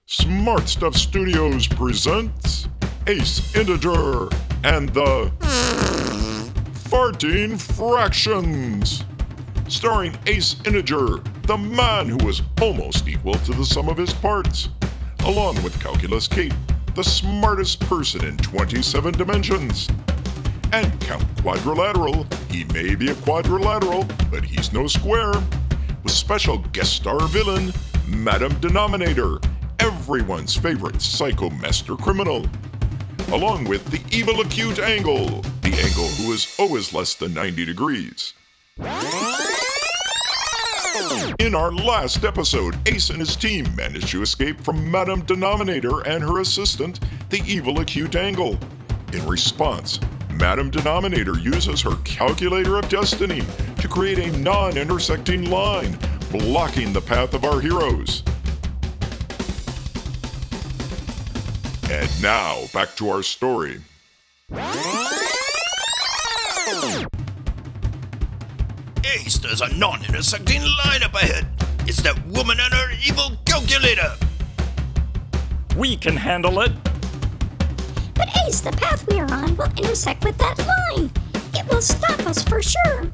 Smart Stuff Studios presents Ace Integer and the Farting Fractions, starring Ace Integer, the man who was almost equal to the sum of his parts, along with Calculus Kate, the smartest person in 27 dimensions. And Count Quadrilateral, he may be a quadrilateral, but he's no square, with special guest star villain, Madam Denominator, everyone's favorite psycho master criminal, along with the evil acute Angle, the Angle who is always less than 90 degrees. In our last episode, Ace and his team managed to escape from Madam Denominator and her assistant, the evil acute Angle. In response, Madam Denominator uses her calculator of destiny to create a non-intersecting line, blocking the path of our heroes. And now, back to our story. Ace, there's a non-intersecting line up ahead. It's that woman and her evil calculator. We can handle it. But Ace, the path we are on will intersect with that line. It will stop us for sure.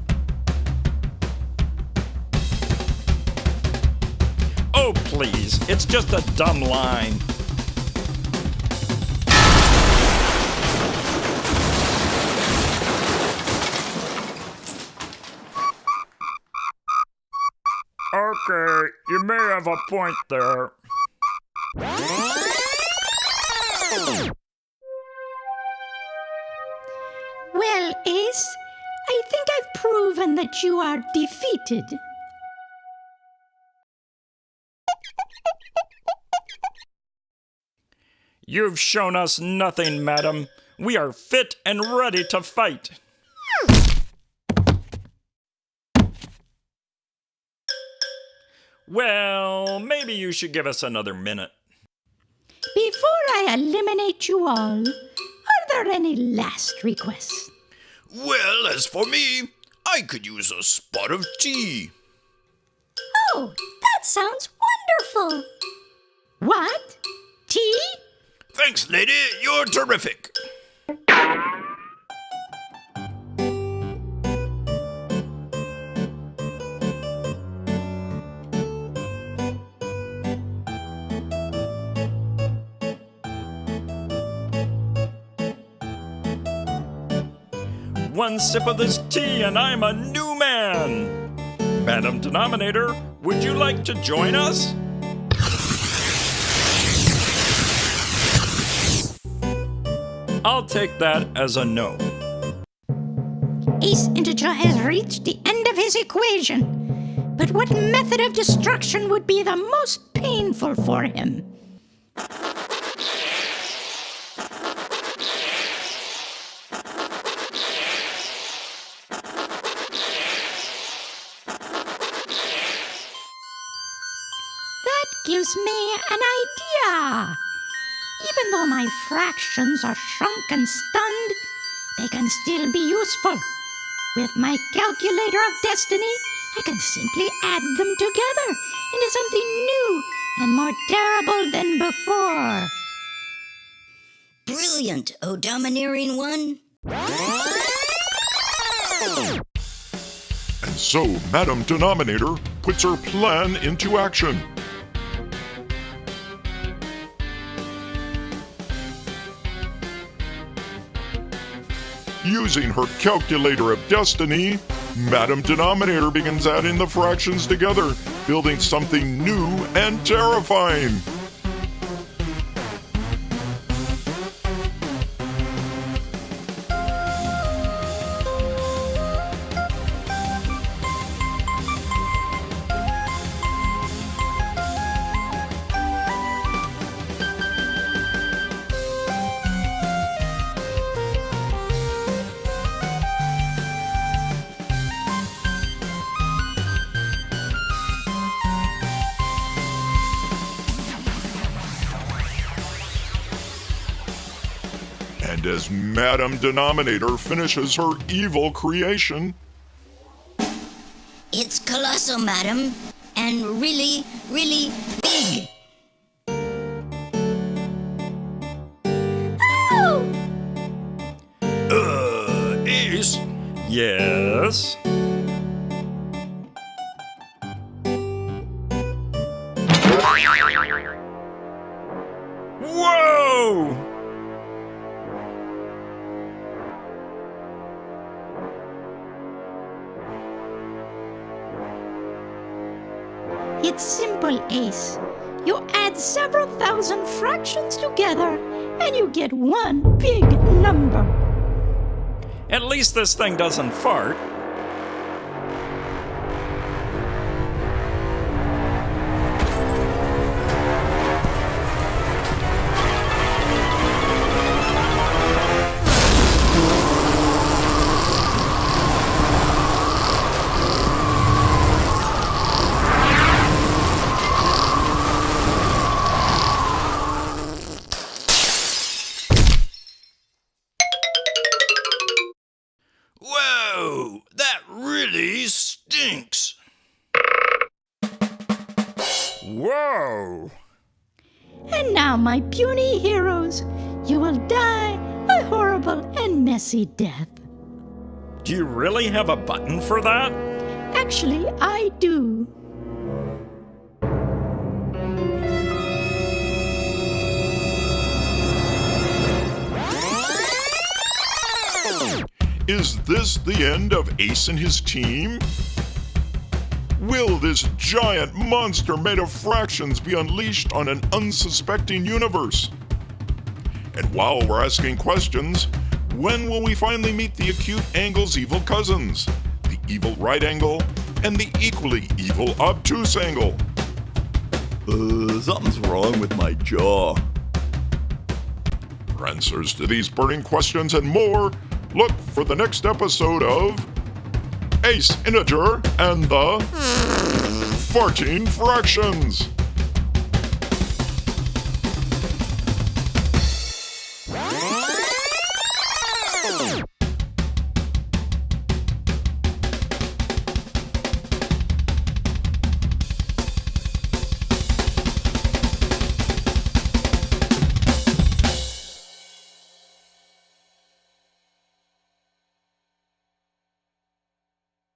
Oh, please. It's just a dumb line. Okay, you may have a point there. Well, Ace, I think I've proven that you are defeated. You've shown us nothing, madam. We are fit and ready to fight. Well, maybe you should give us another minute. Before I eliminate you all, are there any last requests? Well, as for me, I could use a spot of tea. Oh, that sounds wonderful. What? Tea? Thanks, lady. You're terrific. One sip of this tea and I'm a new man. Madam Denominator, would you like to join us? I'll take that as a no. Ace Integer has reached the end of his equation. But what method of destruction would be the most painful for him? That gives me an idea. Even though my fractions are shrunk and stunned, they can still be useful. With my calculator of destiny, I can simply add them together into something new and more terrible than before. Brilliant, O Domineering One. And so Madam Denominator puts her plan into action. Using her calculator of destiny, Madam Denominator begins adding the fractions together, building something new and terrifying. And as Madam Denominator finishes her evil creation, It's colossal, madam, and really, really big. this. Whoa! It's simple, Ace. You add several thousand fractions together, and you get one big number. At least this thing doesn't fart. Whoa, that really stinks. Whoa! And now, my puny heroes, you will die a horrible and messy death. Do you really have a button for that? Actually, I do. Is this the end of Ace and his team? Will this giant monster made of fractions be unleashed on an unsuspecting universe? And while we're asking questions, when will we finally meet the acute angle's evil cousins, the evil right angle and the equally evil obtuse angle? Something's wrong with my jaw. For answers to these burning questions and more, look for the next episode of Ace Integer and the Farting Fractions.